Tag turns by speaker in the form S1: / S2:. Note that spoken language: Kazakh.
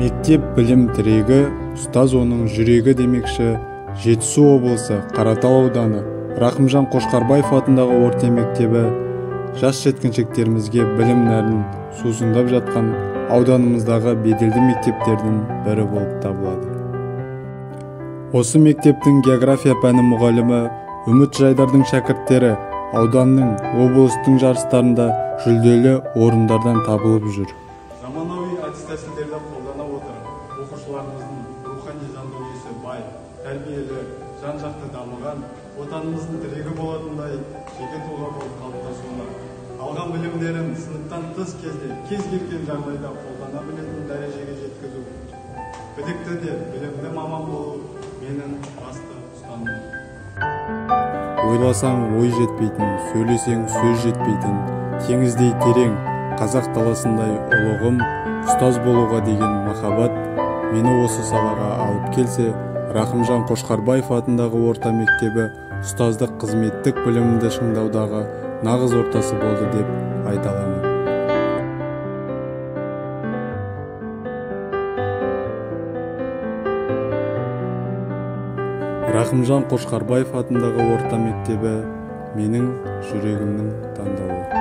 S1: Мектеп білім тірегі, ұстаз оның жүрегі демекші. Жетісу облысы Қаратал ауданы Рахымжан Қошқарбаев атындағы орта мектебі жас жеткіншектерімізге білім нәрін сусындап жатқан ауданымыздағы беделді мектептердің бірі болып табылады. Осы мектептің география пәні мұғалімі Үміт Жайдардың шәкірттері ауданның, облыстың жарыстарында жүлделі орындардан табылып жүр.
S2: Заманауи әдіс-тәсілдерді қолдана отырып, оқушыларымыздың рухани жан дүниесі бай, тәрбиелі, жан-жақты дамыған, отанымыздың тірегі болатындай жеке тұлға болып қалыптасуына, алған білімдерін сыныптан тыс кезде, кез келген жағдайда қолдана білетін дәрежеге жеткізу, білікті де білімді маман болу менің басты ұстанымым.
S1: Ойласаң ой жетпейтін, сөйлесең сөз жетпейтін, теңіздей терең, қазақ даласындай ұлығым, ұстаз болуға деген махаббат мені осы салаға алып келсе, Рахымжан Қошқарбаев атындағы орта мектебі ұстаздық қызметтік білімді шыңдаудағы нағыз ортасы болды деп айта аламын. Рахымжан Қошқарбаев атындағы орта мектебі менің жүрегімнің таңдауы.